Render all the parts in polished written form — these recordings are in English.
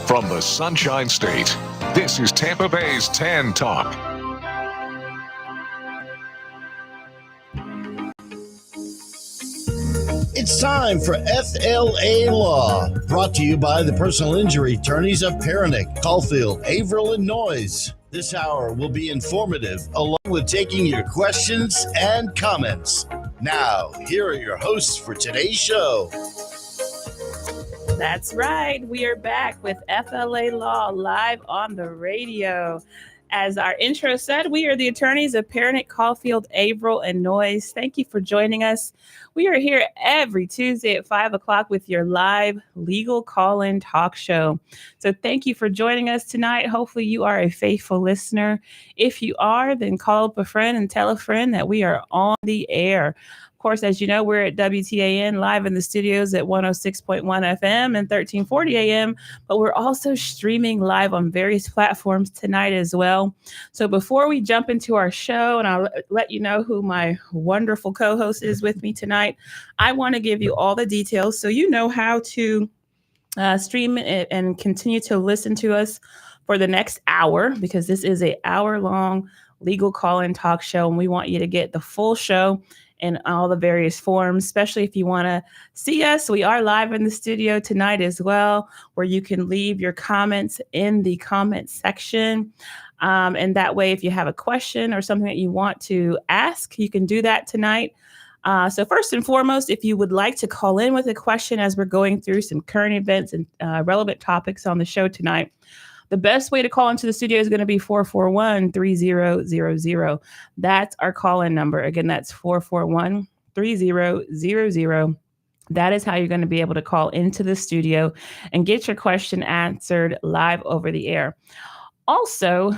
From the Sunshine State, this is Tampa Bay's Tan Talk. It's time for FLALAW, brought to you by the personal injury attorneys of Perenich, Caulfield, Avril, and Noyes. This hour will be informative, along with taking your questions and comments. Now, here are your hosts for today's show. That's right. We are back with FLALAW live on the radio. As our intro said, we are the attorneys of Perenich, Caulfield, Avril, and Noyes. Thank you for joining us. We are here every Tuesday at 5 o'clock with your live legal call-in talk show. So thank you for joining us tonight. Hopefully you are a faithful listener. If you are, then call up a friend and tell a friend that we are on the air. Of course, as you know, we're at WTAN live in the studios at 106.1 FM and 1340 AM, but we're also streaming live on various platforms tonight as well. So before we jump into our show, and I'll let you know who my wonderful co-host is with me tonight, I want to give you all the details so you know how to stream it and continue to listen to us for the next hour, because this is an hour-long legal call-in talk show, and we want you to get the full show in all the various forms, especially if you want to see us. We are live in the studio tonight as well, where you can leave your comments in the comment section. And that way, if you have a question or something that you want to ask, you can do that tonight. So first and foremost, if you would like to call in with a question as we're going through some current events and relevant topics on the show tonight, the best way to call into the studio is going to be 441-3000. That's our call-in number. Again, that's 441-3000. That is how you're going to be able to call into the studio and get your question answered live over the air. Also,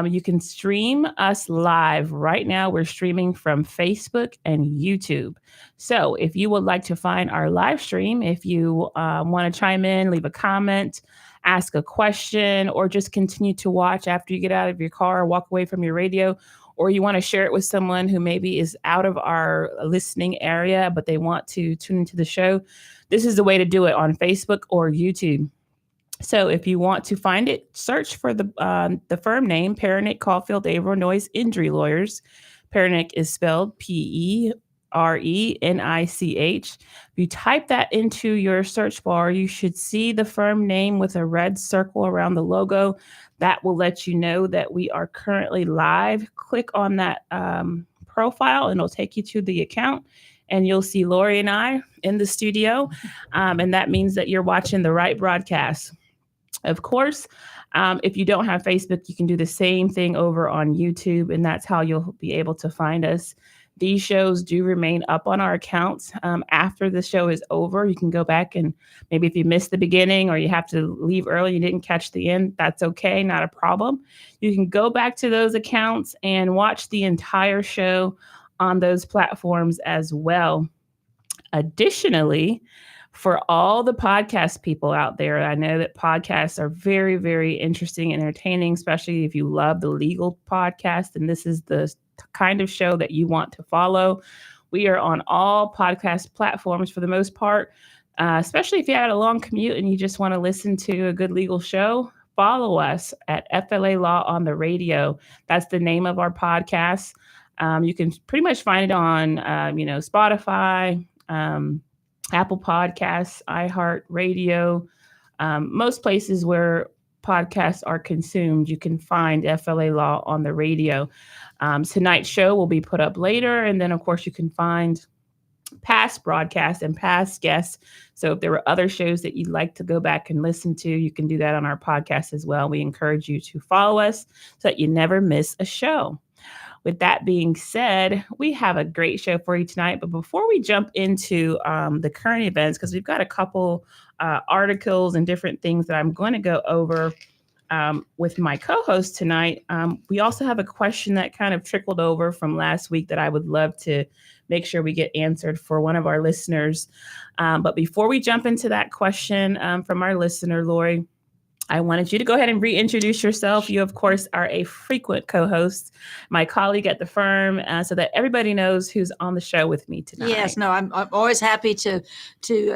you can stream us live. Right now, we're streaming from Facebook and YouTube. So if you would like to find our live stream, if you want to chime in, leave a comment, ask a question, or just continue to watch after you get out of your car or walk away from your radio, or you want to share it with someone who maybe is out of our listening area, but they want to tune into the show, this is the way to do it on Facebook or YouTube. So if you want to find it, search for the firm name, Perenich, Caulfield, Avril, Noyes Injury Lawyers. Perenich is spelled Perenich. If you type that into your search bar, you should see the firm name with a red circle around the logo. That will let you know that we are currently live. Click on that profile and it'll take you to the account, and you'll see Lori and I in the studio. And that means that you're watching the right broadcast. Of course, if you don't have Facebook, you can do the same thing over on YouTube, and that's how you'll be able to find us. These shows do remain up on our accounts after the show is over. You can go back, and maybe if you missed the beginning or you have to leave early, you didn't catch the end, that's okay, not a problem. You can go back to those accounts and watch the entire show on those platforms as well. Additionally, for all the podcast people out there, I know that podcasts are very, very interesting and entertaining, especially if you love the legal podcast, and this is the kind of show that you want to follow. We are on all podcast platforms for the most part, especially if you had a long commute and you just want to listen to a good legal show. Follow us at FLALAW on the radio. That's the name of our podcast. You can pretty much find it on, Spotify, Apple Podcasts, iHeartRadio, most places where podcasts are consumed, you can find FLALAW on the radio. Tonight's show will be put up later, and then, of course, you can find past broadcasts and past guests. So if there were other shows that you'd like to go back and listen to, you can do that on our podcast as well. We encourage you to follow us so that you never miss a show. With that being said, we have a great show for you tonight. But before we jump into the current events, because we've got a couple articles and different things that I'm going to go over with my co-host tonight, we also have a question that kind of trickled over from last week that I would love to make sure we get answered for one of our listeners. But before we jump into that question from our listener, Lori, I wanted you to go ahead and reintroduce yourself. You, of course, are a frequent co-host, my colleague at the firm, so that everybody knows who's on the show with me tonight. Yes, no, I'm always happy to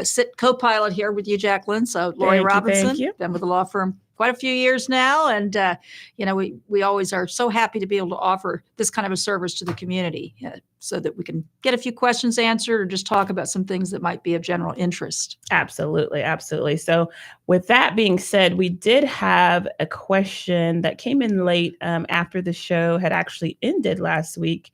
sit co-pilot here with you, Jacqlyn. So Lorrie Robinson, thank you. Been with the law firm quite a few years now, and we always are so happy to be able to offer this kind of a service to the community, so that we can get a few questions answered or just talk about some things that might be of general interest. Absolutely, absolutely. So, with that being said, we did have a question that came in late after the show had actually ended last week.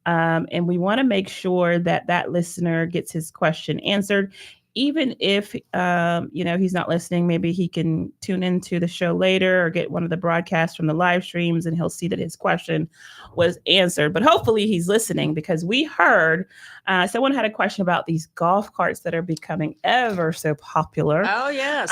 And we want to make sure that that listener gets his question answered. Even if, he's not listening, maybe he can tune into the show later or get one of the broadcasts from the live streams and he'll see that his question was answered. But hopefully he's listening, because we heard someone had a question about these golf carts that are becoming ever so popular. Oh, yes.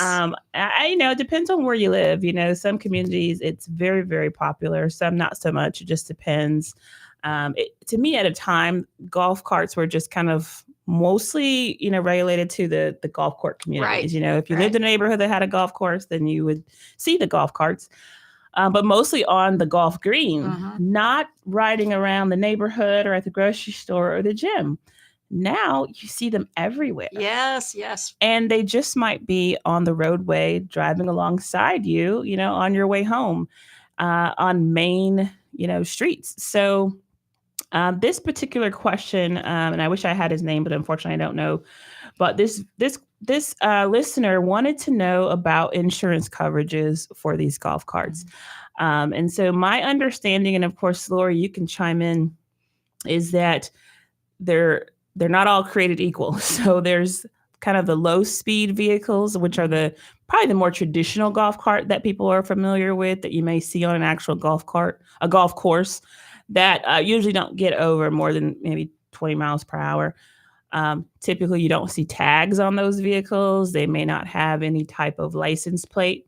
It depends on where you live. Some communities, it's very, very popular. Some not so much. It just depends. To me, at a time, golf carts were just kind of mostly, regulated to the golf court communities. Right. If you lived in a neighborhood that had a golf course, then you would see the golf carts, but mostly on the golf green, not riding around the neighborhood or at the grocery store or the gym. Now you see them everywhere. Yes, yes. And they just might be on the roadway driving alongside you, on your way home, on main, streets. So this particular question, and I wish I had his name, but unfortunately I don't know. But this listener wanted to know about insurance coverages for these golf carts. And so my understanding, and of course, Lorrie, you can chime in, is that they're not all created equal. So there's kind of the low speed vehicles, which are probably the more traditional golf cart that people are familiar with, that you may see on an actual golf course, that usually don't get over more than maybe 20 miles per hour. Typically, you don't see tags on those vehicles. They may not have any type of license plate.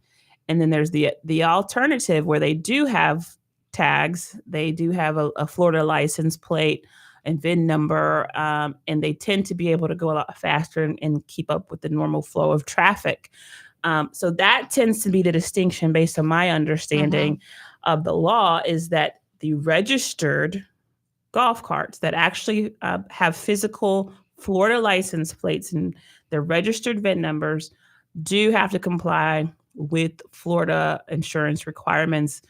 And then there's the alternative, where they do have tags. They do have a Florida license plate and VIN number, and they tend to be able to go a lot faster and keep up with the normal flow of traffic. So that tends to be the distinction, based on my understanding of the law, is that the registered golf carts that actually have physical Florida license plates and their registered VIN numbers do have to comply with Florida insurance requirements.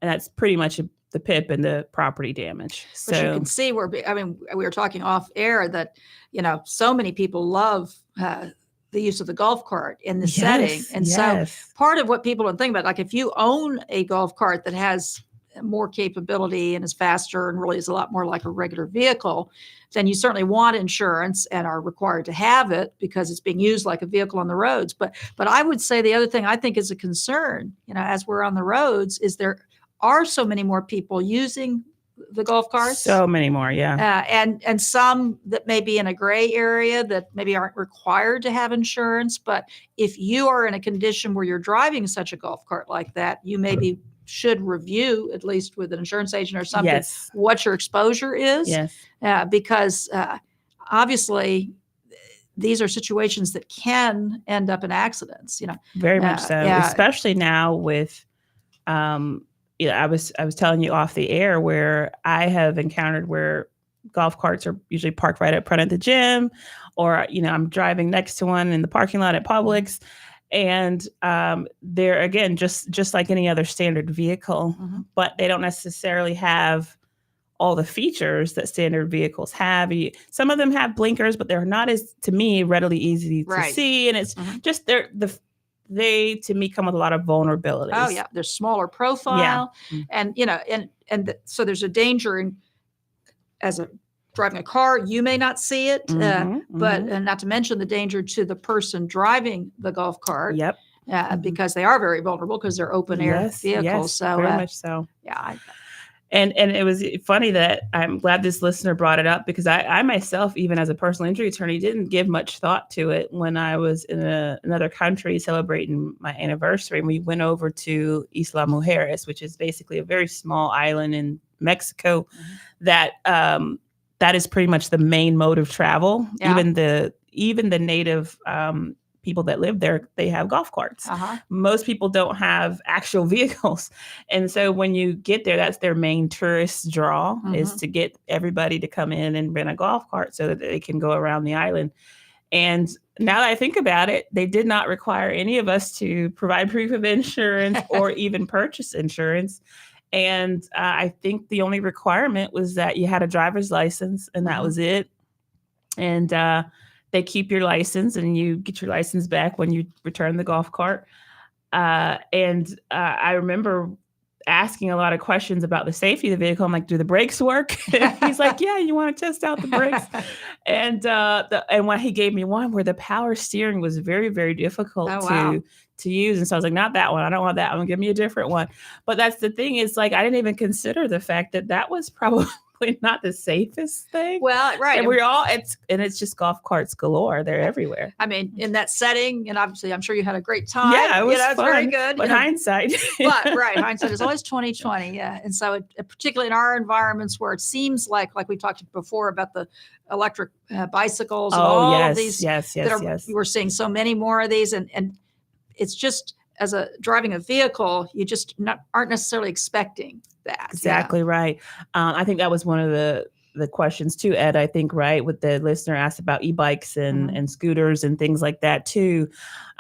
And that's pretty much the PIP and the property damage. But you can see we were talking off air that, so many people love the use of the golf cart in this setting. And so part of what people don't think about, like if you own a golf cart that has more capability and is faster and really is a lot more like a regular vehicle, then you certainly want insurance and are required to have it because it's being used like a vehicle on the roads. But I would say the other thing I think is a concern, as we're on the roads, is there are so many more people using the golf carts. So many more, yeah. And some that may be in a gray area that maybe aren't required to have insurance. But if you are in a condition where you're driving such a golf cart like that, you maybe should review, at least with an insurance agent or something, what your exposure is. Because obviously these are situations that can end up in accidents, Very much so, especially now with, I was telling you off the air where I have encountered where golf carts are usually parked right up front of the gym, or, I'm driving next to one in the parking lot at Publix. And they're, again, just like any other standard vehicle, but they don't necessarily have all the features that standard vehicles have. Some of them have blinkers, but they're not as, to me, readily easy to see. And it's just they to me come with a lot of vulnerabilities. Oh yeah, they're smaller profile, and so there's a danger as a driving a car, you may not see it, but not to mention the danger to the person driving the golf cart. Because they are very vulnerable because they're open air vehicles. So very much so. Yeah. And it was funny that I'm glad this listener brought it up, because I myself, even as a personal injury attorney, didn't give much thought to it when I was in another country celebrating my anniversary. And we went over to Isla Mujeres, which is basically a very small island in Mexico that is pretty much the main mode of travel. Even the native people that live there, they have golf carts. Uh-huh. Most people don't have actual vehicles. And so when you get there, that's their main tourist draw, is to get everybody to come in and rent a golf cart so that they can go around the island. And now that I think about it, they did not require any of us to provide proof of insurance or even purchase insurance. And I think the only requirement was that you had a driver's license, and that was it. And they keep your license, and you get your license back when you return the golf cart. And I remember asking a lot of questions about the safety of the vehicle. I'm like, do the brakes work? He's like, yeah, you want to test out the brakes. And when he gave me one where the power steering was very, very difficult to use. And so I was like, not that one. I don't want that one. Give me a different one. But that's the thing, is like, I didn't even consider the fact that that was probably not the safest thing. Well, right. And it's just golf carts galore. They're everywhere. I mean, in that setting, and obviously I'm sure you had a great time. Yeah, it was fun. It's very good. But hindsight. Hindsight is always 20/20. Yeah. And so particularly in our environments where it seems like we talked before about the electric bicycles and all of these. Yes. We're seeing so many more of these, and it's just, as driving a vehicle, you just aren't necessarily expecting that. Exactly right. I think that was one of the questions too, Ed. I think, right, with the listener asked about e-bikes and scooters and things like that too.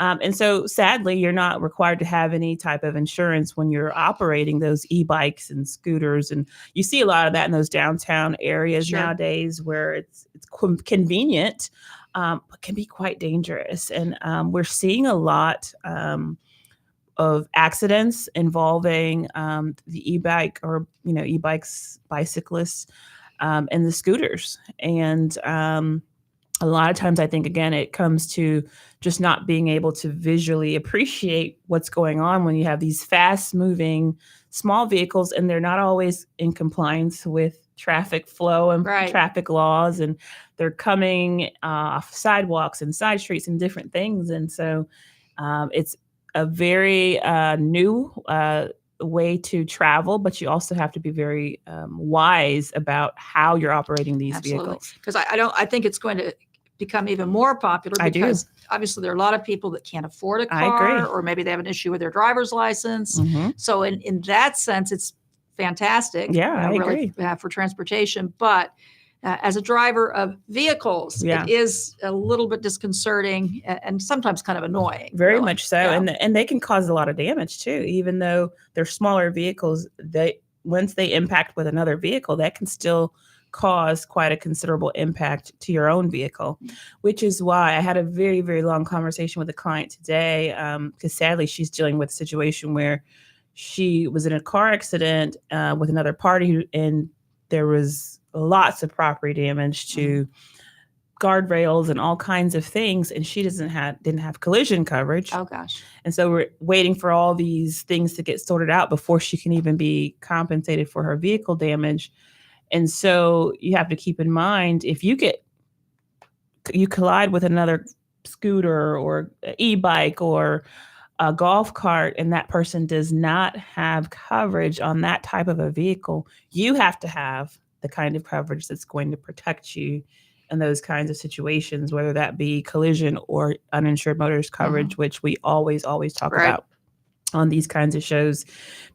And so sadly, you're not required to have any type of insurance when you're operating those e-bikes and scooters. And you see a lot of that in those downtown areas nowadays, where it's convenient, but can be quite dangerous. And we're seeing a lot of accidents involving the e-bike, or e-bikes, bicyclists, and the scooters. And a lot of times, I think, again, it comes to just not being able to visually appreciate what's going on when you have these fast moving small vehicles, and they're not always in compliance with traffic flow and traffic laws, and they're coming off sidewalks and side streets and different things. And so it's a very new way to travel, but you also have to be very wise about how you're operating these vehicles. Because I think it's going to become even more popular, because obviously there are a lot of people that can't afford a car, or maybe they have an issue with their driver's license. So in that sense, it's fantastic. Yeah, I agree. For transportation, but as a driver of vehicles, it is a little bit disconcerting and sometimes kind of annoying. Very much so. Yeah. And they can cause a lot of damage too, even though they're smaller vehicles. Once they impact with another vehicle, that can still cause quite a considerable impact to your own vehicle, which is why I had a very, very long conversation with a client today, because sadly she's dealing with a situation where she was in a car accident with another party, and there was lots of property damage to guardrails and all kinds of things, and she didn't have collision coverage. Oh gosh. And so we're waiting for all these things to get sorted out before she can even be compensated for her vehicle damage. And so you have to keep in mind, if you collide with another scooter or e-bike or a golf cart, and that person does not have coverage on that type of a vehicle, you have to have the kind of coverage that's going to protect you in those kinds of situations, whether that be collision or uninsured motorist coverage, which we always talk about on these kinds of shows.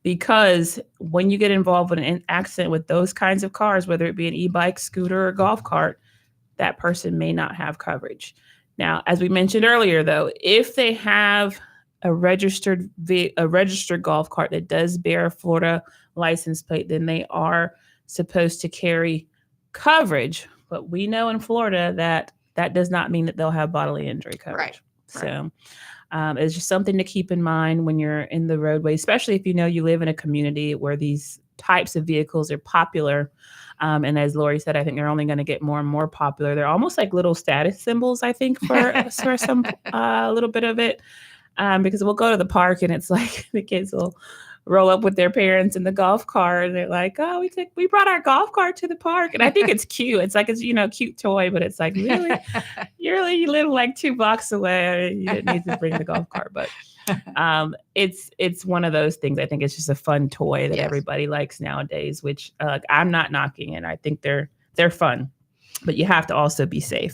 Because when you get involved in an accident with those kinds of cars, whether it be an e-bike, scooter, or golf cart, that person may not have coverage. Now, as we mentioned earlier, though, if they have a registered golf cart that does bear a Florida license plate, then they are supposed to carry coverage. But we know in Florida that does not mean that they'll have bodily injury coverage. So it's just something to keep in mind when you're in the roadway, especially if you live in a community where these types of vehicles are popular. And as Lorrie said, I think they're only going to get more and more popular. They're almost like little status symbols, I think, for some a little bit of it. Because we'll go to the park and it's like the kids will roll up with their parents in the golf cart, and they're like, "Oh, we brought our golf cart to the park." And I think it's cute. It's like it's a cute toy, but it's like, really, you live like 2 blocks away. You didn't need to bring the golf cart, but it's one of those things. I think it's just a fun toy that everybody likes nowadays, which I'm not knocking, and I think they're fun. but you have to also be safe.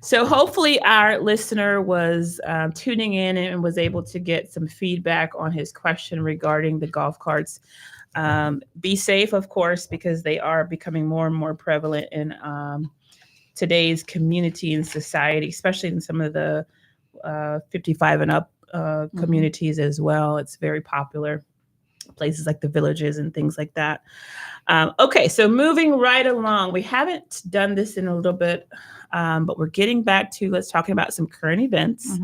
So hopefully our listener was tuning in and was able to get some feedback on his question regarding the golf carts. Be safe, of course, because they are becoming more and more prevalent in today's community and society, especially in some of the 55 and up communities as well. It's very popular. Places like the Villages and things like that. Okay, so moving right along, we haven't done this in a little bit, but we're getting back to let's talking about some current events,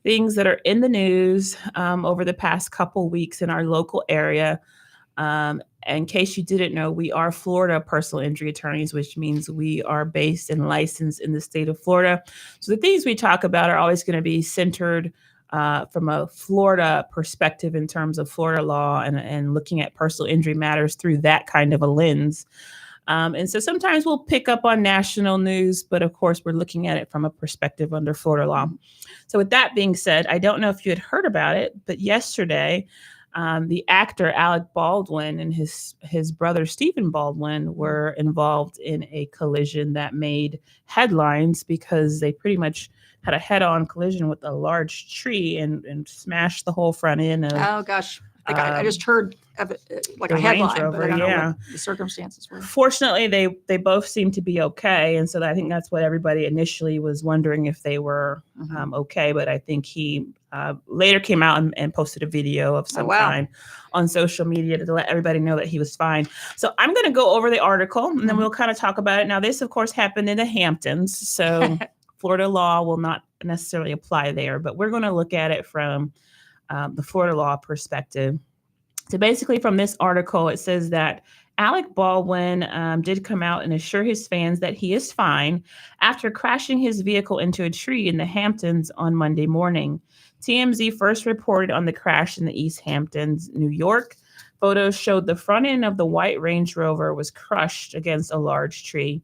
things that are in the news over the past couple weeks in our local area. In case you didn't know, we are Florida personal injury attorneys, which means we are based and licensed in the state of Florida. So the things we talk about are always going to be centered from a Florida perspective in terms of Florida law and looking at personal injury matters through that kind of a lens. And so sometimes we'll pick up on national news, but of course we're looking at it from a perspective under Florida law. So with that being said, I don't know if you had heard about it, but yesterday the actor Alec Baldwin and his brother Stephen Baldwin were involved in a collision that made headlines because they pretty much had a head-on collision with a large tree and smashed the whole front end of. Oh gosh, I just heard of it, like a headline, Rover, but I don't know what the circumstances were. Fortunately, they both seemed to be okay, and so I think that's what everybody initially was wondering if they were okay. But I think he later came out and posted a video of some kind on social media to let everybody know that he was fine. So I'm going to go over the article, and then we'll kind of talk about it. Now, this, of course, happened in the Hamptons, so Florida law will not necessarily apply there, but we're going to look at it from the Florida law perspective. So basically from this article, it says that Alec Baldwin did come out and assure his fans that he is fine after crashing his vehicle into a tree in the Hamptons on Monday morning. TMZ first reported on the crash in the East Hamptons, New York. Photos showed the front end of the white Range Rover was crushed against a large tree.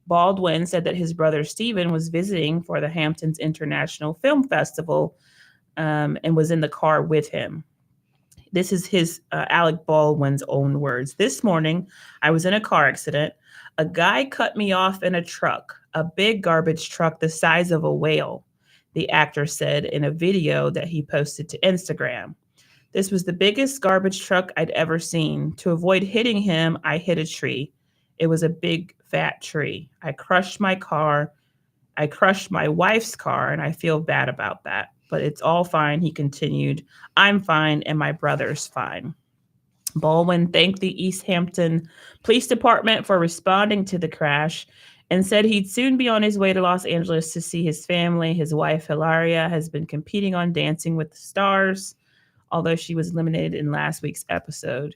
Baldwin said that his brother Stephen was visiting for the Hamptons International Film Festival and was in the car with him. This is his Alec Baldwin's own words. This morning, I was in a car accident. A guy cut me off in a truck, a big garbage truck the size of a whale, the actor said in a video that he posted to Instagram. This was the biggest garbage truck I'd ever seen. To avoid hitting him, I hit a tree. It was a big, fat tree. I crushed my car. I crushed my wife's car, and I feel bad about that. But it's all fine, he continued. I'm fine, and my brother's fine. Baldwin thanked the East Hampton Police Department for responding to the crash and said he'd soon be on his way to Los Angeles to see his family. His wife, Hilaria, has been competing on Dancing with the Stars, although she was eliminated in last week's episode.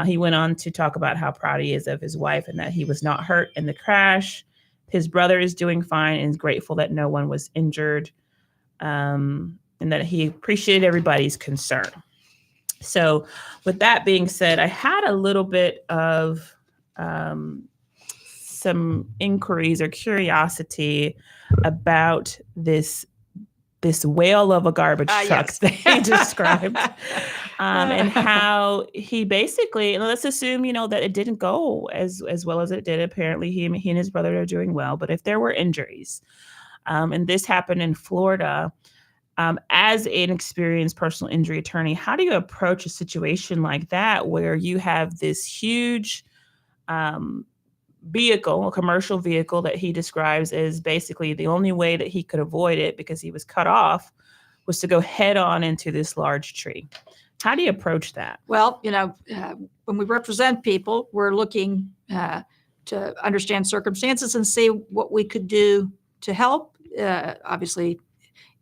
He went on to talk about how proud he is of his wife and that he was not hurt in the crash. His brother is doing fine and is grateful that no one was injured. And that he appreciated everybody's concern. So with that being said, I had a little bit of some inquiries or curiosity about this whale of a garbage truck that he described and how he basically, and let's assume, that it didn't go as well as it did. Apparently he and his brother are doing well, but if there were injuries, and this happened in Florida, as an experienced personal injury attorney, how do you approach a situation like that where you have this huge vehicle, a commercial vehicle that he describes as basically the only way that he could avoid it because he was cut off was to go head on into this large tree? How do you approach that? Well, when we represent people, we're looking to understand circumstances and see what we could do to help. Obviously,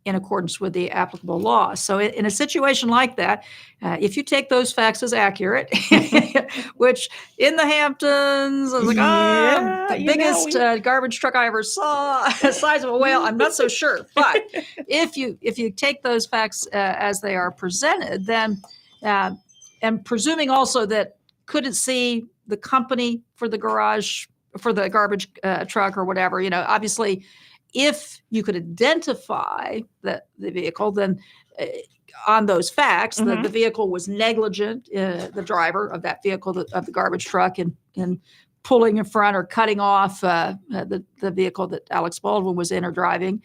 in accordance with the applicable law. So in a situation like that, if you take those facts as accurate, which in the Hamptons, I was like, the biggest garbage truck I ever saw, the size of a whale, I'm not so sure. But if you take those facts as they are presented, then, and presuming also that couldn't see the company for the garage, for the garbage truck or whatever, obviously, if you could identify the vehicle, then on those facts, the vehicle was negligent, the driver of that vehicle, of the garbage truck, in pulling in front or cutting off the vehicle that Alex Baldwin was in or driving.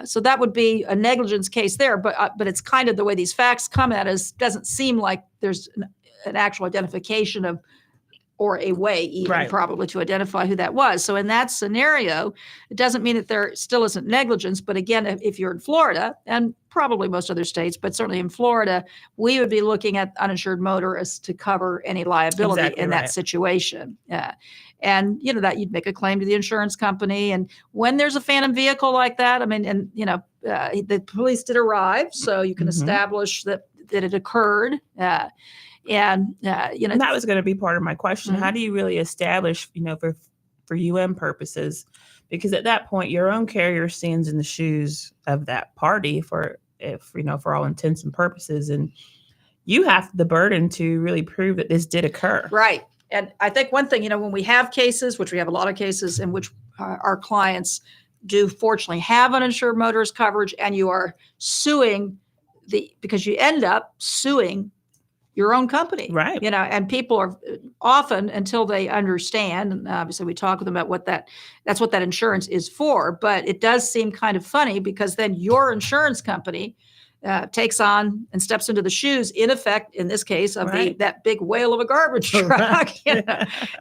So that would be a negligence case there. But it's kind of the way these facts come at us doesn't seem like there's an actual identification of, or a way even probably to identify who that was. So in that scenario, it doesn't mean that there still isn't negligence. But again, if you're in Florida, and probably most other states, but certainly in Florida, we would be looking at uninsured motorists to cover any liability in that situation. And, that you'd make a claim to the insurance company. And when there's a phantom vehicle like that, I mean, and, the police did arrive, so you can establish that it occurred. And that was going to be part of my question. How do you really establish, for UM purposes, because at that point your own carrier stands in the shoes of that party for all intents and purposes, and you have the burden to really prove that this did occur. Right. And I think one thing, when we have cases, which we have a lot of cases in which our clients do fortunately have uninsured motorist coverage, and you are suing because you end up suing your own company, right? And people are often, until they understand, and obviously we talk with them about that's what that insurance is for. But it does seem kind of funny, because then your insurance company takes on and steps into the shoes, in effect, in this case, of that big whale of a garbage truck.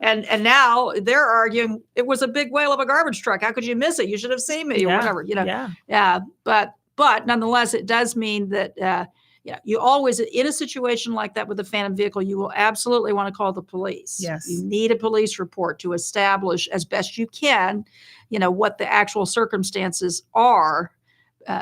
And now they're arguing it was a big whale of a garbage truck. How could you miss it? You should have seen me, or whatever. But nonetheless, it does mean that. You always, in a situation like that with a phantom vehicle, you will absolutely want to call the police. Yes. You need a police report to establish as best you can, what the actual circumstances are,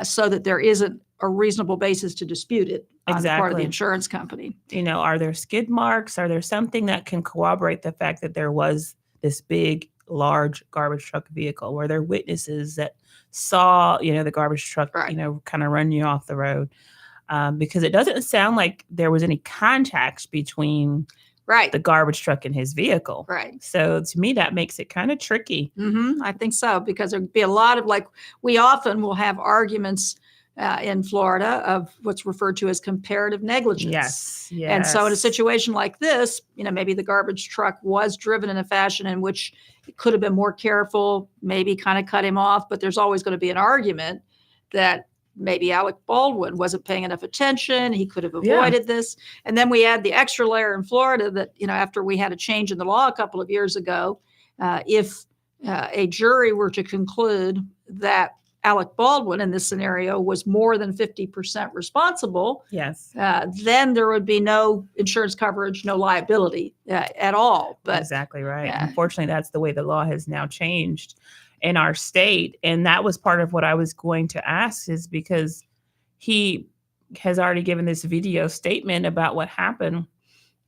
so that there isn't a reasonable basis to dispute it on the part of the insurance company. Are there skid marks? Are there something that can corroborate the fact that there was this big, large garbage truck vehicle? Were there witnesses that saw, the garbage truck, kind of run you off the road? Because it doesn't sound like there was any contact between the garbage truck and his vehicle. Right. So to me, that makes it kind of tricky. I think so, because there'd be a lot of, we often will have arguments in Florida of what's referred to as comparative negligence. Yes. And so in a situation like this, maybe the garbage truck was driven in a fashion in which it could have been more careful, maybe kind of cut him off, but there's always going to be an argument that maybe Alec Baldwin wasn't paying enough attention. He could have avoided this. And then we add the extra layer in Florida that, after we had a change in the law a couple of years ago, if a jury were to conclude that Alec Baldwin in this scenario was more than 50% responsible, then there would be no insurance coverage, no liability at all. But exactly right. Unfortunately, that's the way the law has now changed in our state. And that was part of what I was going to ask, is because he has already given this video statement about what happened.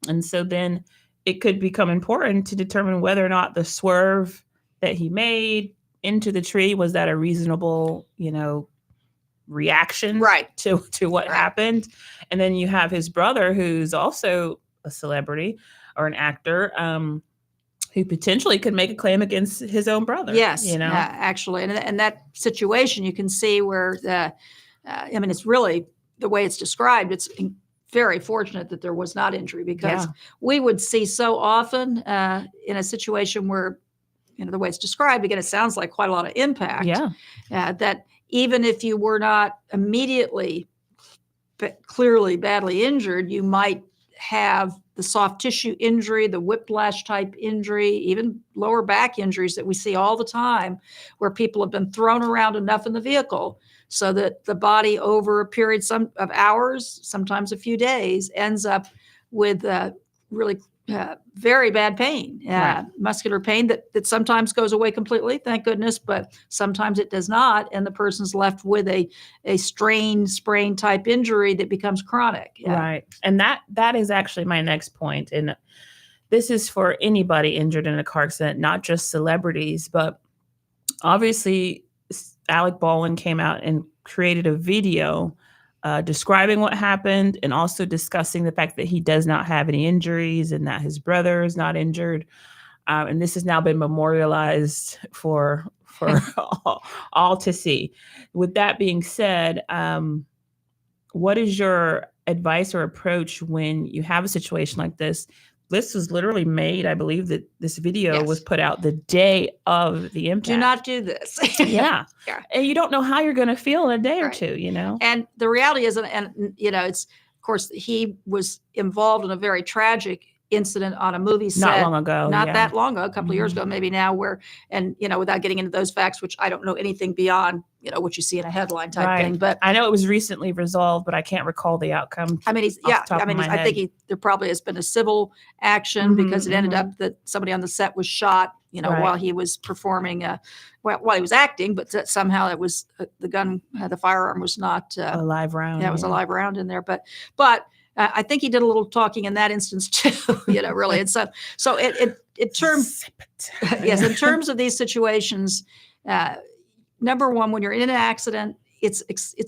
And so then it could become important to determine whether or not the swerve that he made into the tree, was that a reasonable, reaction to what happened? And then you have his brother, who's also a celebrity or an actor, who potentially could make a claim against his own brother. Yes, actually. And that situation, you can see where, it's really the way it's described. It's very fortunate that there was not injury, because we would see so often in a situation where, the way it's described, again, it sounds like quite a lot of impact. That even if you were not immediately clearly badly injured, you might have the soft tissue injury, the whiplash type injury, even lower back injuries that we see all the time, where people have been thrown around enough in the vehicle so that the body, over a period of hours, sometimes a few days, ends up with really very bad pain, muscular pain that sometimes goes away completely, thank goodness, but sometimes it does not, and the person's left with a sprain type injury that becomes chronic. Right. And that is actually my next point. And this is for anybody injured in a car accident, not just celebrities, but obviously Alec Baldwin came out and created a video describing what happened, and also discussing the fact that he does not have any injuries and that his brother is not injured. And this has now been memorialized for all to see. With that being said, what is your advice or approach when you have a situation like this? this was literally made. I believe that this video Yes. was put out the day of the impact. Do not do this. Yeah. Yeah. And you don't know how you're going to feel in a day or Right. two, you know? And the reality is, and you know, it's, of course, he was involved in a very tragic incident on a movie set. Not long ago. Not yeah. that long ago, a couple of years ago, maybe now, where, and, you know, without getting into those facts, which I don't know anything beyond, you know, what you see in a headline type Right. thing. But I know it was recently resolved, but I can't recall the outcome. I mean, I think there probably has been a civil action because it ended up that somebody on the set was shot, you know, Right. while he was performing, while he was acting, but somehow it was the gun, the firearm was not a live round. Yeah, it was a live round in there, but I think he did a little talking in that instance too, you know, really. And so in terms, yes, in terms of these situations, number one, when you're in an accident, it's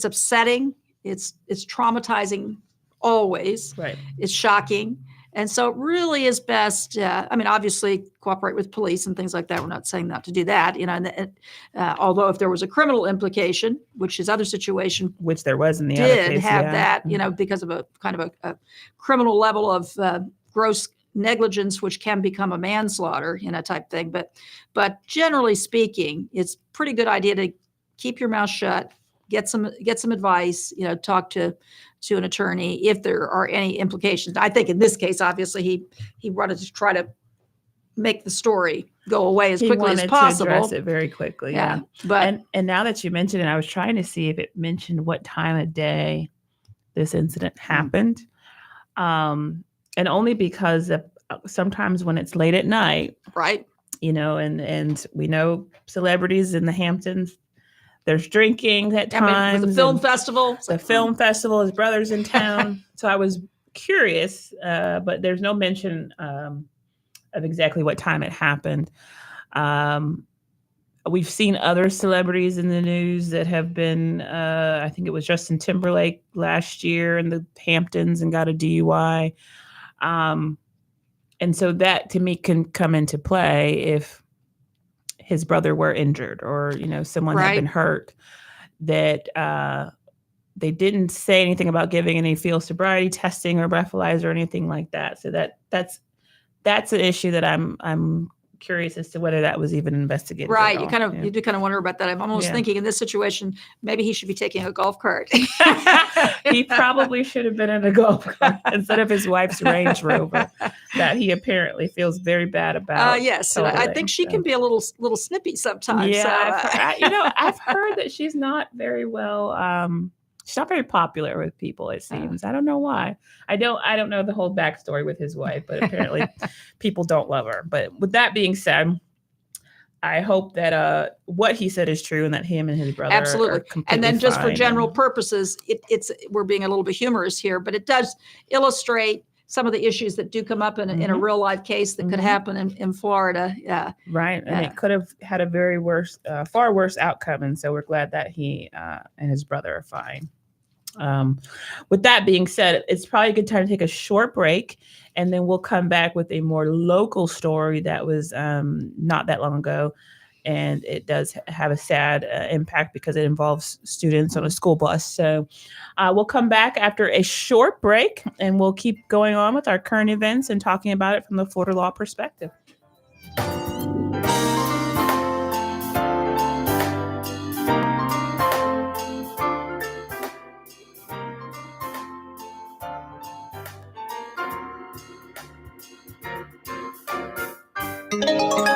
upsetting, it's traumatizing always, Right. It's shocking. And so it really is best, I mean, obviously cooperate with police and things like that. We're not saying not to do that, you know, and although if there was a criminal implication, which his other situation, which there was in the other case, did have that, you know, because of a kind of a criminal level of gross negligence, which can become a manslaughter, you know, type thing. But generally speaking, it's pretty good idea to keep your mouth shut, get some advice, you know, talk to an attorney if there are any implications. I think in this case, obviously, he wanted to try to make the story go away as quickly as possible. To address it very quickly. Yeah. But and now that you mentioned it, I was trying to see if it mentioned what time of day this incident happened. And only because sometimes when it's late at night, right, you know, and we know celebrities in the Hamptons, there's drinking at times. I mean, it was a film festival. The film festival, his brother's in town. So I was curious, but there's no mention of exactly what time it happened. We've seen other celebrities in the news that have been, I think it was Justin Timberlake last year in the Hamptons and got a DUI. And so that to me can come into play if his brother were injured or, you know, someone had been hurt, that they didn't say anything about giving any field sobriety testing or breathalyzer or anything like that. So that's an issue that I'm curious as to whether that was even investigated. Right. You do kind of wonder about that. I'm almost thinking in this situation, maybe he should be taking a golf cart. He probably should have been in a golf cart instead of his wife's Range Rover that he apparently feels very bad about. Yes. Totaling. I think she can be a little snippy sometimes. Yeah. So, I've heard that she's not very well, she's not very popular with people, it seems. I don't know why. I don't know the whole backstory with his wife, but apparently people don't love her. But with that being said, I hope that what he said is true and that him and his brother absolutely. are completely and then just fine for general purposes, we're being a little bit humorous here, but it does illustrate some of the issues that do come up in a real life case that could happen in Florida. Right. And it could have had a far worse outcome. And so we're glad that he and his brother are fine. With that being said, it's probably a good time to take a short break, and then we'll come back with a more local story that was not that long ago. And it does have a sad impact because it involves students on a school bus. So we'll come back after a short break, and we'll keep going on with our current events and talking about it from the Florida law perspective.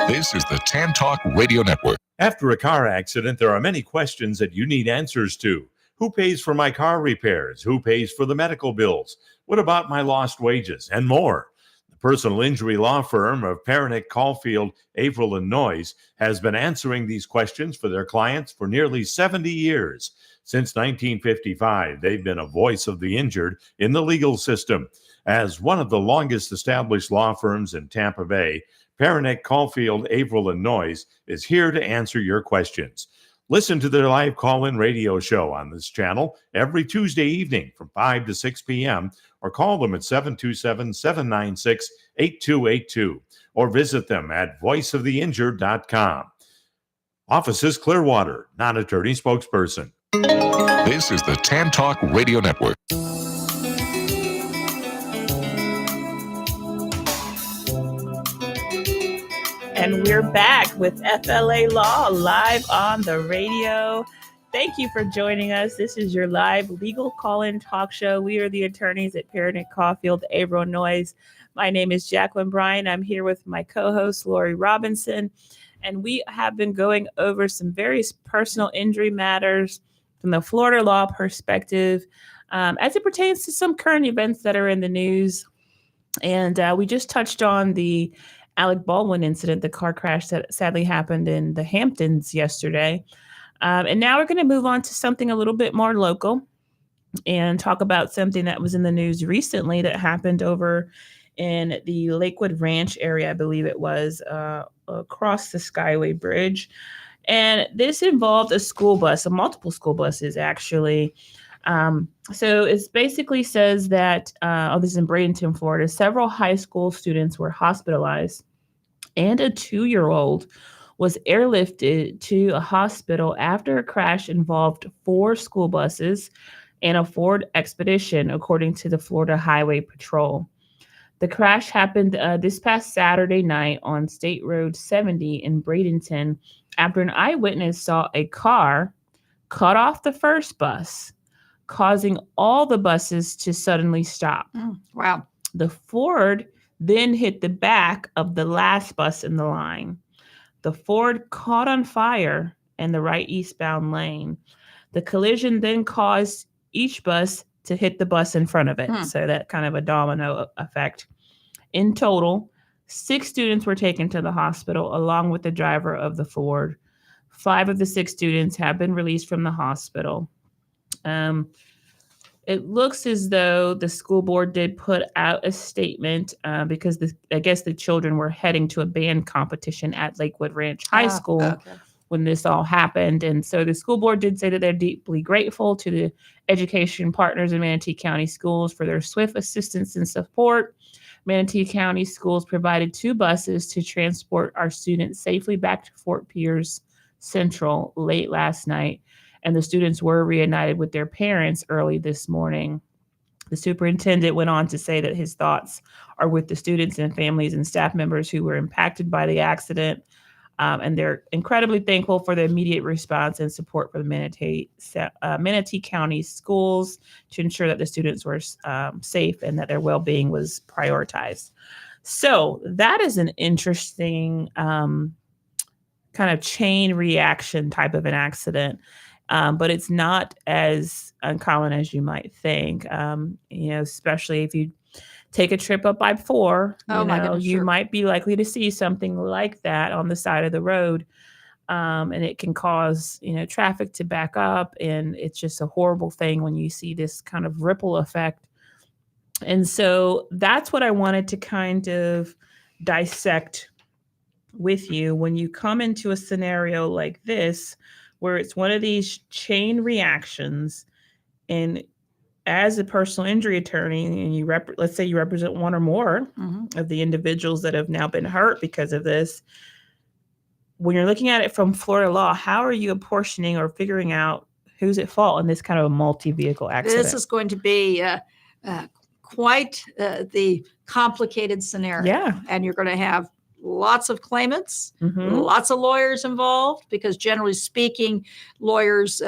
This is the Tan Talk Radio Network. After a car accident, there are many questions that you need answers to. Who pays for my car repairs? Who pays for the medical bills? What about my lost wages? And more. The personal injury law firm of Perenich, Caulfield, Avril Noyes has been answering these questions for their clients for nearly 70 years. Since 1955, they've been a voice of the injured in the legal system. As one of the longest established law firms in Tampa Bay, Perenich, Caulfield, Avril Noyes is here to answer your questions. Listen to their live call-in radio show on this channel every Tuesday evening from 5 to 6 p.m. or call them at 727-796-8282 or visit them at voiceoftheinjured.com. Offices Clearwater, non-attorney spokesperson. This is the Tan Talk Radio Network. And we're back with FLALAW live on the radio. Thank you for joining us. This is your live legal call-in talk show. We are the attorneys at Perenich, Caulfield, Avril Noyes. My name is Jacqlyn Bryant. I'm here with my co-host, Lorrie Robinson, and we have been going over some various personal injury matters from the Florida law perspective as it pertains to some current events that are in the news. And we just touched on the Alec Baldwin incident, the car crash that sadly happened in the Hamptons yesterday. And now we're going to move on to something a little bit more local and talk about something that was in the news recently that happened over in the Lakewood Ranch area, I believe it was, across the Skyway Bridge. And this involved a school bus, multiple school buses, actually. So it basically says that, this is in Bradenton, Florida, several high school students were hospitalized and a 2-year-old was airlifted to a hospital after a crash involved 4 school buses and a Ford Expedition, according to the Florida Highway Patrol. The crash happened this past Saturday night on State Road 70 in Bradenton after an eyewitness saw a car cut off the first bus, causing all the buses to suddenly stop. Wow. The Ford then hit the back of the last bus in the line. The Ford caught on fire in the right eastbound lane. The collision then caused each bus to hit the bus in front of it. So that kind of a domino effect. In total, 6 students were taken to the hospital along with the driver of the Ford. 5 of the 6 students have been released from the hospital. It looks as though the school board did put out a statement because I guess the children were heading to a band competition at Lakewood Ranch High School when this all happened. And so the school board did say that they're deeply grateful to the education partners in Manatee County Schools for their swift assistance and support. Manatee County Schools provided 2 buses to transport our students safely back to Fort Pierce Central late last night, and the students were reunited with their parents early this morning. The superintendent went on to say that his thoughts are with the students and families and staff members who were impacted by the accident, and they're incredibly thankful for the immediate response and support for the Manatee County Schools to ensure that the students were safe and that their well-being was prioritized. So that is an interesting kind of chain reaction type of an accident. But it's not as uncommon as you might think, especially if you take a trip up I-4, you might be likely to see something like that on the side of the road. And it can cause, traffic to back up. And it's just a horrible thing when you see this kind of ripple effect. And so that's what I wanted to kind of dissect with you when you come into a scenario like this, where it's one of these chain reactions. And as a personal injury attorney, and let's say you represent one or more of the individuals that have now been hurt because of this, when you're looking at it from Florida law, how are you apportioning or figuring out who's at fault in this kind of a multi-vehicle accident? This is going to be quite the complicated scenario. Yeah. And you're going to have lots of claimants, lots of lawyers involved, because generally speaking, lawyers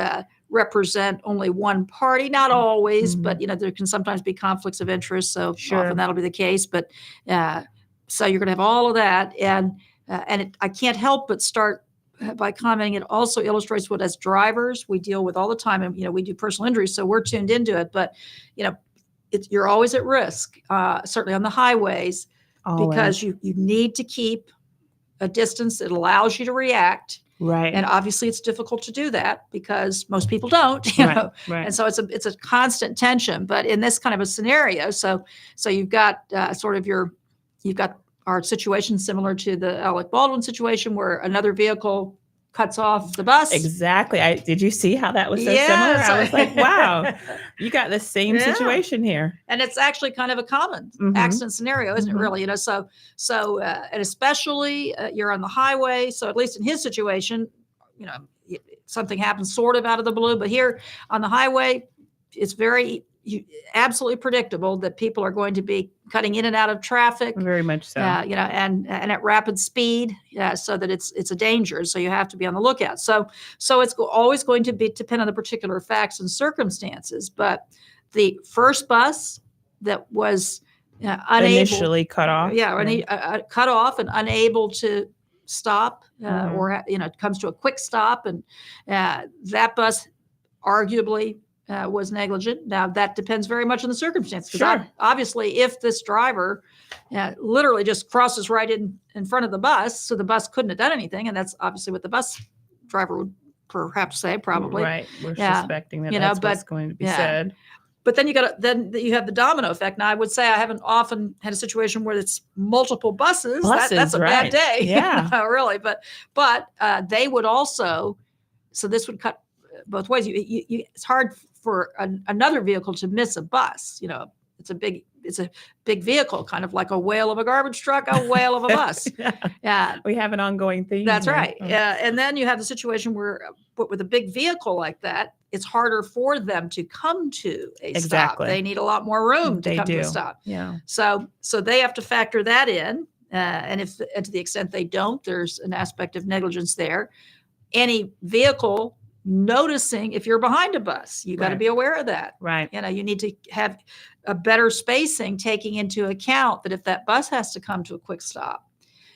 represent only one party, not always, but there can sometimes be conflicts of interest. So often that'll be the case. But so you're going to have all of that, and I can't help but start by commenting. It also illustrates what, as drivers, we deal with all the time, and we do personal injuries, so we're tuned into it. But you're always at risk, certainly on the highways. Always. Because you need to keep a distance that allows you to react. Right. And obviously it's difficult to do that because most people don't, you know. Right. And so it's a constant tension. But in this kind of a scenario, so you've got you've got our situation similar to the Alec Baldwin situation, where another vehicle cuts off the bus. Exactly. Did you see how that was so similar? I was like, wow, you got the same situation here. And it's actually kind of a common accident scenario, isn't it really? So and especially you're on the highway. So at least in his situation, something happens sort of out of the blue, but here on the highway, it's very absolutely predictable that people are going to be cutting in and out of traffic. Very much so. And at rapid speed, so that it's a danger. So you have to be on the lookout. So it's always going to depend on the particular facts and circumstances. But the first bus that was initially cut off, cut off and unable to stop, or it comes to a quick stop, and that bus arguably was negligent. Now that depends very much on the circumstances. Sure. Obviously, if this driver literally just crosses right in front of the bus, so the bus couldn't have done anything, and that's obviously what the bus driver would perhaps say, probably. Right. We're suspecting that's what's going to be said. But then you have the domino effect. Now I would say I haven't often had a situation where it's multiple buses. That's a bad day. Yeah, really. But they would also. So this would cut both ways. It's hard for another vehicle to miss a bus. It's a big vehicle, kind of like a whale of a garbage truck, a whale of a bus. We have an ongoing theme. That's right. And then you have the situation where, with a big vehicle like that, it's harder for them to come to a stop. They need a lot more room to come to a stop. Yeah. So they have to factor that in. And to the extent they don't, there's an aspect of negligence there. Any vehicle noticing if you're behind a bus, you got to be aware of that. Right. You need to have a better spacing, taking into account that if that bus has to come to a quick stop,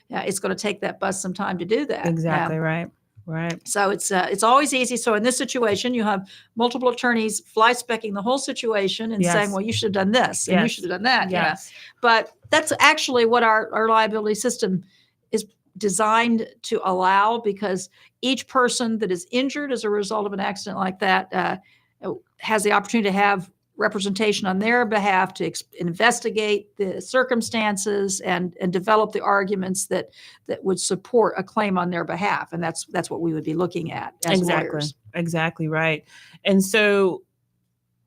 it's going to take that bus some time to do that. Exactly. Right. So it's always easy. So in this situation, you have multiple attorneys fly-specking the whole situation and saying, well, you should have done this and you should have done that. Yes. But that's actually what our liability system is designed to allow, because each person that is injured as a result of an accident like that has the opportunity to have representation on their behalf, to investigate the circumstances and develop the arguments that would support a claim on their behalf. And that's what we would be looking at as lawyers. Exactly right. And so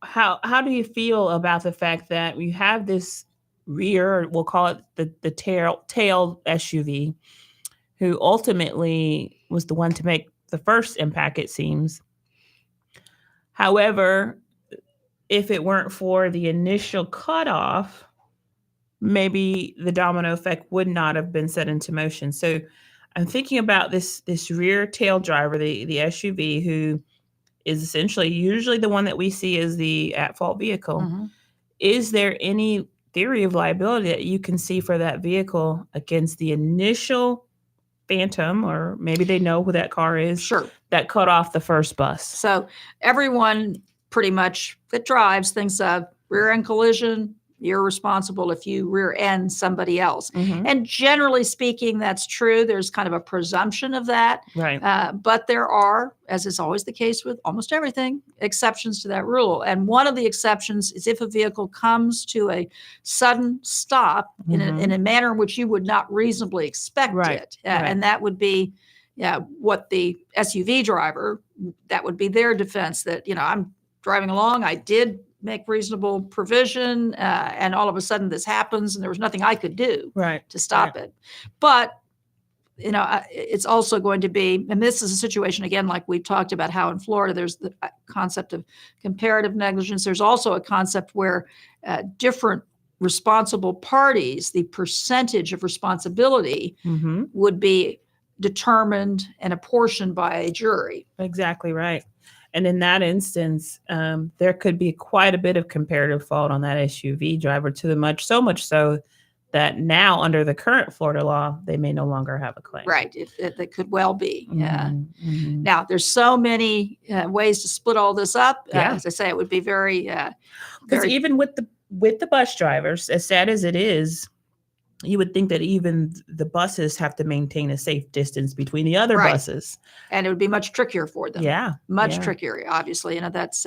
how do you feel about the fact that we have this rear, we'll call it the tail SUV, who ultimately was the one to make the first impact, it seems. However, if it weren't for the initial cutoff, maybe the domino effect would not have been set into motion. So I'm thinking about this rear tail driver, the SUV, who is essentially usually the one that we see as the at-fault vehicle. Mm-hmm. Is there any theory of liability that you can see for that vehicle against the initial phantom, or maybe they know who that car is, that cut off the first bus? So everyone pretty much that drives thinks of rear end collision, you're responsible if you rear end somebody else. Mm-hmm. And generally speaking, that's true. There's kind of a presumption of that. Right. But there are, as is always the case with almost everything, exceptions to that rule. And one of the exceptions is if a vehicle comes to a sudden stop in a manner in which you would not reasonably expect it. And that would be what the SUV driver, that would be their defense, that, I'm driving along, I did make reasonable provision, and all of a sudden this happens and there was nothing I could do to stop it. But, it's also going to be, and this is a situation, again, like we talked about how in Florida, there's the concept of comparative negligence. There's also a concept where different responsible parties, the percentage of responsibility would be determined and apportioned by a jury. Exactly right. And in that instance, there could be quite a bit of comparative fault on that SUV driver, so much so that now under the current Florida law, they may no longer have a claim. Right. That could well be. Mm-hmm. Now, there's so many ways to split all this up. As I say, it would be very. Because even with the bus drivers, as sad as it is, you would think that even the buses have to maintain a safe distance between the other buses. And it would be much trickier for them. Much trickier, obviously. That's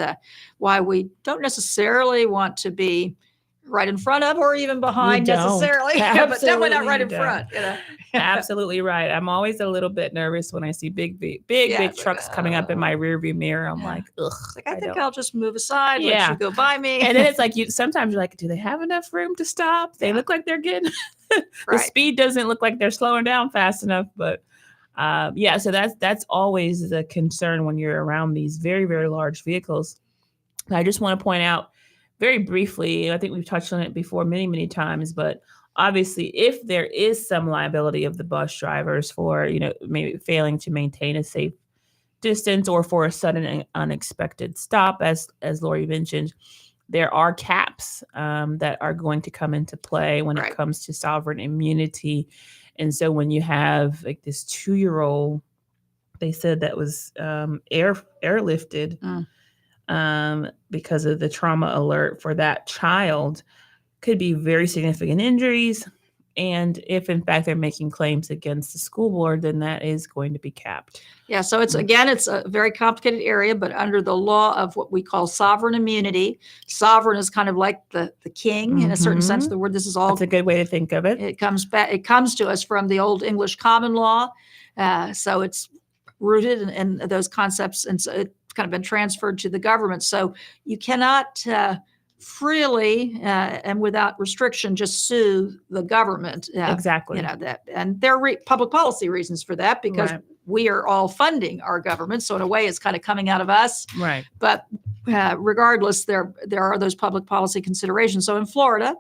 why we don't necessarily want to be right in front of or even behind necessarily, but definitely not right in front. Absolutely right. I'm always a little bit nervous when I see big trucks coming up in my rearview mirror. I'm like, ugh. I think I'll just move aside, let you go by me. And then it's like sometimes you're like, do they have enough room to stop? They look like they're getting the speed doesn't look like they're slowing down fast enough. But so that's always the concern when you're around these very, very large vehicles. I just want to point out very briefly, I think we've touched on it before many, many times, but obviously if there is some liability of the bus drivers for, maybe failing to maintain a safe distance or for a sudden and unexpected stop, as Lorrie mentioned, there are caps that are going to come into play when it comes to sovereign immunity. And so when you have like this 2-year-old, they said that was airlifted because of the trauma alert for that child, could be very significant injuries. And if in fact they're making claims against the school board, then that is going to be capped. Yeah. So it's a very complicated area, but under the law of what we call sovereign immunity, sovereign is kind of like the king in a certain sense of the word. This is all. That's a good way to think of it. It comes to us from the old English common law. So it's rooted in those concepts. And so it's kind of been transferred to the government. So you cannot freely and without restriction just sue the government. Exactly. And there are public policy reasons for that, because we are all funding our government. So in a way, it's kind of coming out of us. Right. But regardless, there are those public policy considerations. So in Florida,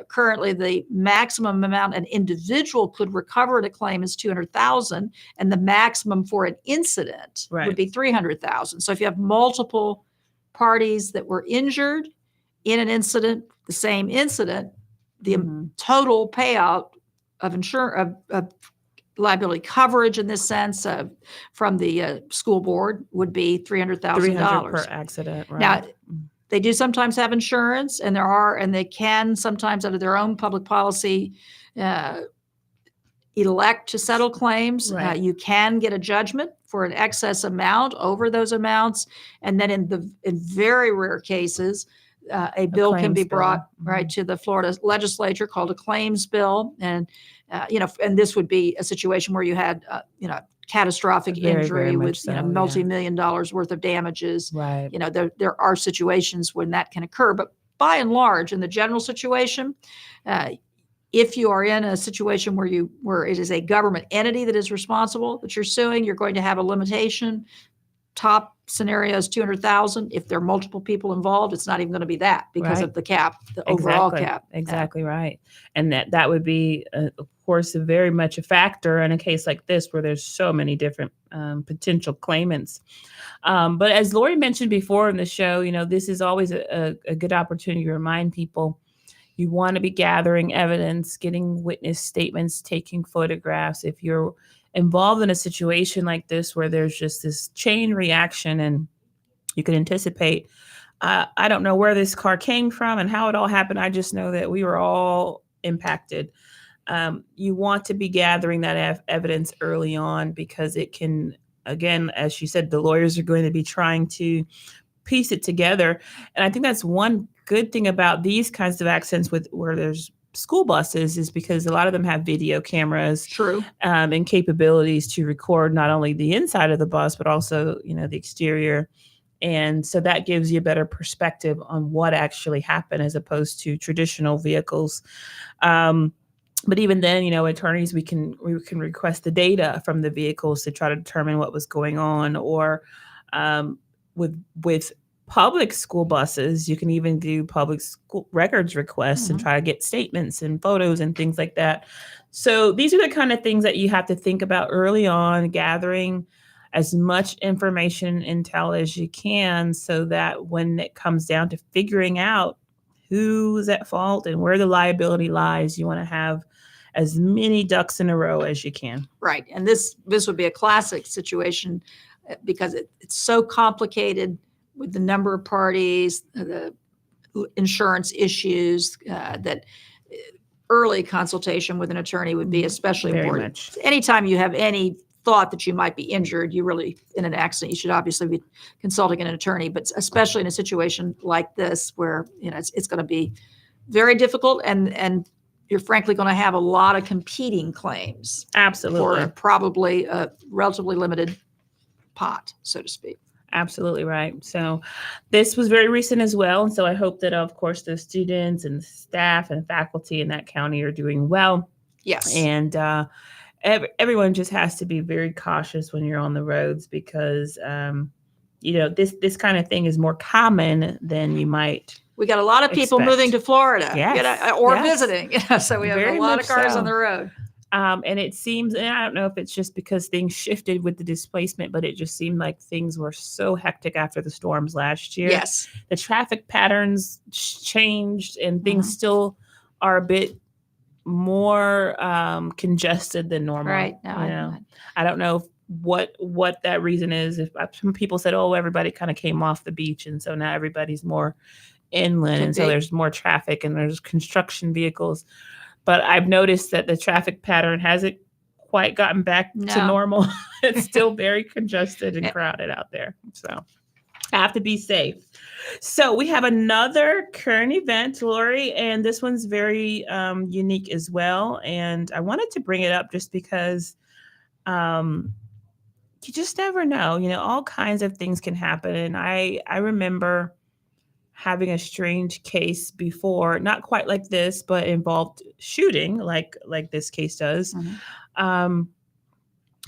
currently the maximum amount an individual could recover in a claim is $200,000, and the maximum for an incident would be $300,000. So if you have multiple parties that were injured in an incident, the same incident, the total payout of of liability coverage in this sense from the school board would be $300,000 per accident. Right. Now, they do sometimes have insurance, and they can sometimes, under their own public policy, elect to settle claims. You can get a judgment for an excess amount over those amounts, and then in very rare cases, a bill can be brought to the Florida legislature called a claims bill, and and this would be a situation where you had catastrophic injury with multi-million dollars worth of damages. Right. There are situations when that can occur, but by and large, in the general situation, if you are in a situation where it is a government entity that is responsible that you're suing, you're going to have a limitation. Top scenario is $200,000. If there are multiple people involved, it's not even going to be that because of the cap, the overall cap. Exactly right. And that would be, of course, very much a factor in a case like this where there's so many different potential claimants. But as Lorrie mentioned before in the show, this is always a good opportunity to remind people you want to be gathering evidence, getting witness statements, taking photographs. If you're involved in a situation like this where there's just this chain reaction and you can anticipate, I don't know where this car came from and how it all happened. I just know that we were all impacted. You want to be gathering that evidence early on, because it can, again, as she said, the lawyers are going to be trying to piece it together. And I think that's one good thing about these kinds of accidents where there's school buses, is because a lot of them have video cameras, and capabilities to record not only the inside of the bus, but also, the exterior. And so that gives you a better perspective on what actually happened as opposed to traditional vehicles. But even then, attorneys, we can request the data from the vehicles to try to determine what was going on. Or with public school buses, you can even do public school records requests and try to get statements and photos and things like that. So these are the kind of things that you have to think about early on, gathering as much information, intel as you can, so that when it comes down to figuring out who's at fault and where the liability lies, you want to have as many ducks in a row as you can. Right. And this would be a classic situation because it's so complicated with the number of parties, the insurance issues, that early consultation with an attorney would be especially important. Anytime you have any thought that you might be injured, you really, in an accident, you should obviously be consulting an attorney, but especially in a situation like this where, it's going to be very difficult and you're frankly going to have a lot of competing claims. Absolutely. For probably a relatively limited pot, so to speak. Absolutely right. So this was very recent as well. And so I hope that, of course, the students and staff and faculty in that county are doing well. Yes. And everyone just has to be very cautious when you're on the roads, because, this kind of thing is more common than you might We got a lot of people moving to Florida, or visiting. So we have Very a lot of cars so. on the road. And it seems, and I don't know if it's just because things shifted with the displacement, but it just seemed like things were so hectic after the storms last year. Yes. The traffic patterns changed and things still are a bit more congested than normal. Right. No, I don't know what that reason is. If some people said, oh, everybody kind of came off the beach. And so now everybody's more inland. And so there's more traffic and there's construction vehicles. But I've noticed that the traffic pattern hasn't quite gotten back to normal. It's still very congested and crowded out there. So I have to be safe. So we have another current event, Lori, and this one's very unique as well. And I wanted to bring it up just because you just never know. All kinds of things can happen. And I remember having a strange case before, not quite like this, but involved shooting like this case does.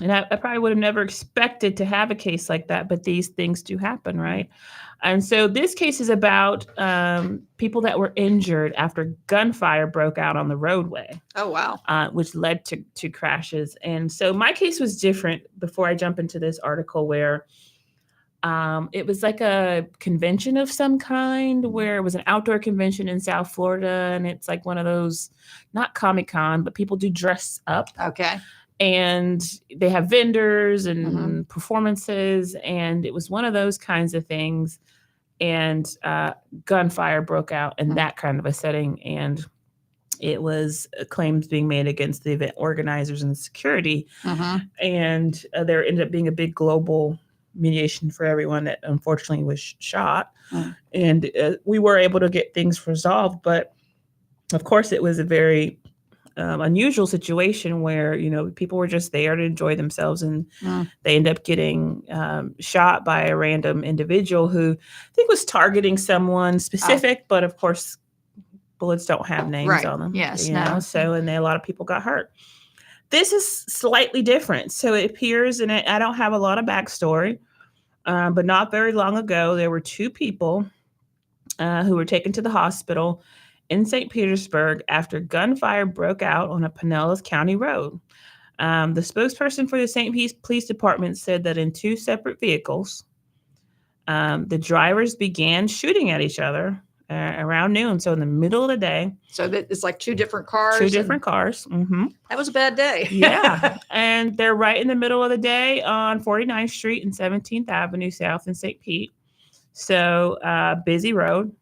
And I probably would have never expected to have a case like that, but these things do happen, right? And so this case is about people that were injured after gunfire broke out on the roadway. Oh, wow. Which led to crashes. And so my case was different before I jump into this article where it was like a convention of some kind where it was an outdoor convention in South Florida. And it's like one of those, not Comic-Con, but people do dress up. Okay. And they have vendors and performances. And it was one of those kinds of things. And gunfire broke out in that kind of a setting. And it was claims being made against the event organizers and security. And there ended up being a big global mediation for everyone that unfortunately was shot. And we were able to get things resolved. But of course, it was a very unusual situation where, people were just there to enjoy themselves. And they end up getting shot by a random individual who I think was targeting someone specific. But of course, bullets don't have names on them. Yes. So, and a lot of people got hurt. This is slightly different. So it appears, and I don't have a lot of backstory, but not very long ago, there were two people who were taken to the hospital in St. Petersburg after gunfire broke out on a Pinellas County road. The spokesperson for the St. Pete Police Department said that in two separate vehicles, the drivers began shooting at each other around noon. So in the middle of the day. So that it's like two different cars. Two different cars. That was a bad day. Yeah. And they're right in the middle of the day on 49th Street and 17th Avenue South in St. Pete. So busy road.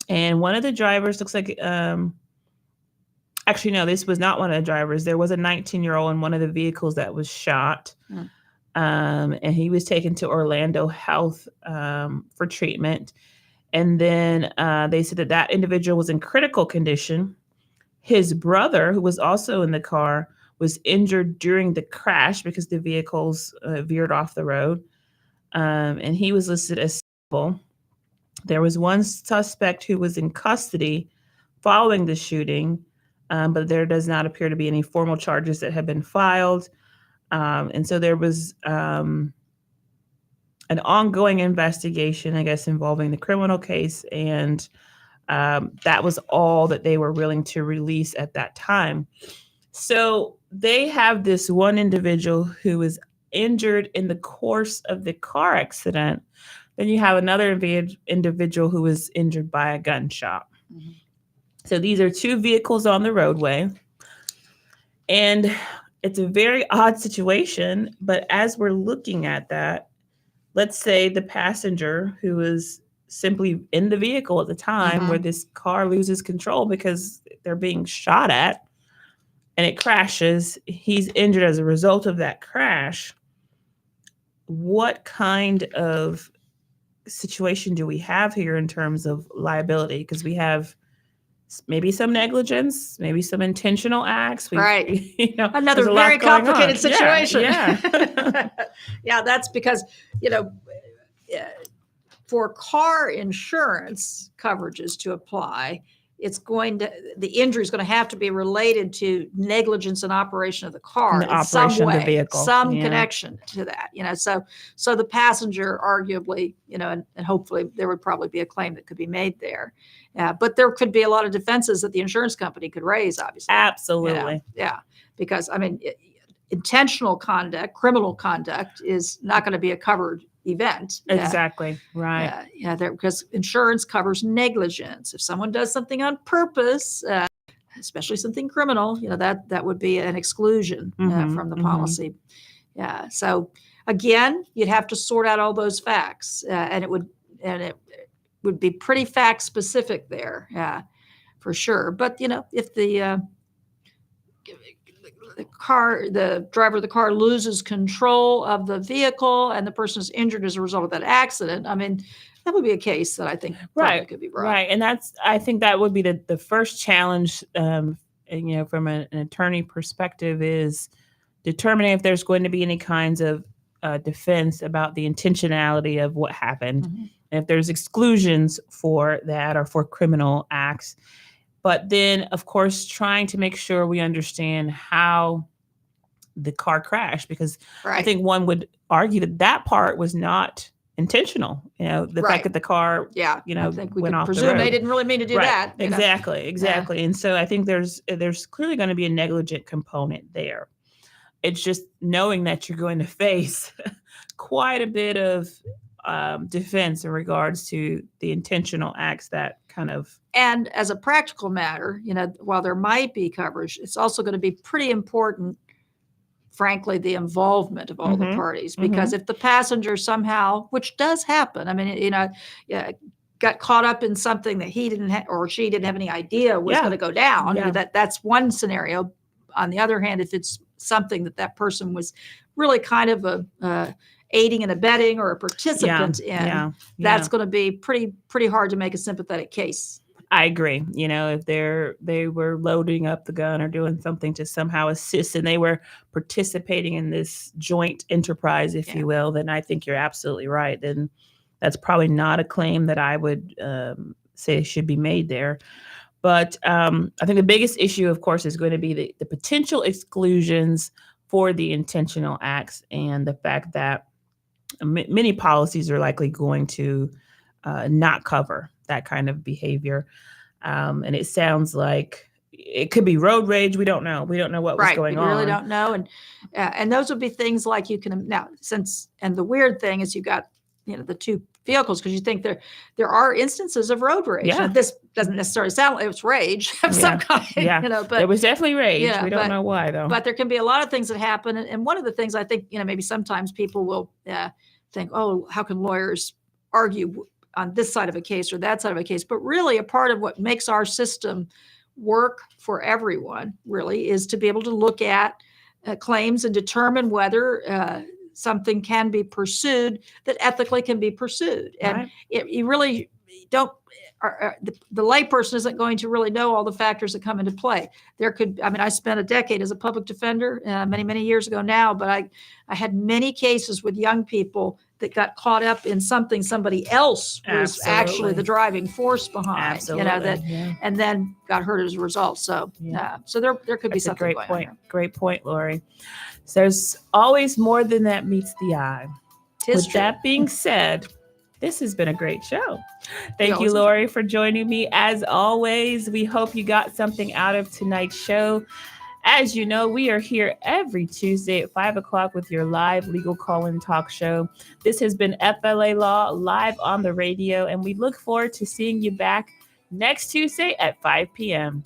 And one of the drivers looks like, actually, no, this was not one of the drivers. There was a 19-year-old in one of the vehicles that was shot. And he was taken to Orlando Health for treatment. And then they said that individual was in critical condition. His brother, who was also in the car, was injured during the crash because the vehicles veered off the road. And he was listed as stable. There was one suspect who was in custody following the shooting, but there does not appear to be any formal charges that have been filed. And so there was an ongoing investigation, I guess, involving the criminal case. And that was all that they were willing to release at that time. So they have this one individual who was injured in the course of the car accident. Then you have another individual who was injured by a gunshot. So these are two vehicles on the roadway. And it's a very odd situation. But as we're looking at that, let's say the passenger who was simply in the vehicle at the time where this car loses control because they're being shot at and it crashes, he's injured as a result of that crash. What kind of situation do we have here in terms of liability? Because we have maybe some negligence, maybe some intentional acts. Another very complicated situation. Yeah. Yeah, that's because, for car insurance coverages to apply, the injury is going to have to be related to negligence and operation of the car The in some operation of the way, vehicle. some Yeah. connection to that, so the passenger arguably, and hopefully there would probably be a claim that could be made there. But there could be a lot of defenses that the insurance company could raise, obviously. Absolutely. Yeah. Because intentional conduct, criminal conduct is not going to be a covered event. Exactly. Right. Because insurance covers negligence. If someone does something on purpose, especially something criminal, that would be an exclusion from the policy. Yeah. So again, you'd have to sort out all those facts, and it would be pretty fact specific there. Yeah, for sure. But if the driver of the car loses control of the vehicle and the person is injured as a result of that accident, that would be a case that I think probably could be brought. Right. And I think that would be the first challenge, from an attorney perspective, is determining if there's going to be any kinds of defense about the intentionality of what happened. Mm-hmm. And if there's exclusions for that or for criminal acts. But then, of course, trying to make sure we understand how the car crashed, because I think one would argue that part was not intentional. The fact that the car, I think we went could off presume the road. They didn't really mean to do that. Exactly. And so I think there's clearly going to be a negligent component there. It's just knowing that you're going to face quite a bit of defense in regards to the intentional acts that kind of. And as a practical matter, while there might be coverage, it's also going to be pretty important, frankly, the involvement of all the parties, because if the passenger somehow, which does happen, got caught up in something that he didn't or she didn't have any idea was going to go down, that's one scenario. On the other hand, if it's something that person was really kind of a aiding and abetting or a participant that's going to be pretty hard to make a sympathetic case. I agree. If they were loading up the gun or doing something to somehow assist and they were participating in this joint enterprise, if you will, then I think you're absolutely right. Then that's probably not a claim that I would say should be made there. But I think the biggest issue, of course, is going to be the potential exclusions for the intentional acts and the fact that many policies are likely going to not cover that kind of behavior. And it sounds like it could be road rage. We don't know. We don't know what was going on. We really don't know. And those would be things like you can now and the weird thing is you got, the two vehicles, because you think there are instances of road rage. Yeah. Now, this doesn't necessarily sound like it's rage of some kind. Yeah. But it was definitely rage. Yeah, we don't know why though. But there can be a lot of things that happen. And one of the things I think, maybe sometimes people will think, oh, how can lawyers argue on this side of a case or that side of a case? But really a part of what makes our system work for everyone really is to be able to look at claims and determine whether something can be pursued that ethically can be pursued. And you really don't, the layperson isn't going to really know all the factors that come into play. I spent a decade as a public defender many, many years ago now, but I had many cases with young people that got caught up in something somebody else was actually the driving force behind, and then got hurt as a result. So, so there could be something going on here. Great point, Lori. So there's always more than that meets the eye. With that being said, this has been a great show. Thank you, Lori, for joining me. As always, we hope you got something out of tonight's show. As you know, we are here every Tuesday at 5 o'clock with your live legal call-in talk show. This has been FLA Law live on the radio, and we look forward to seeing you back next Tuesday at 5 p.m.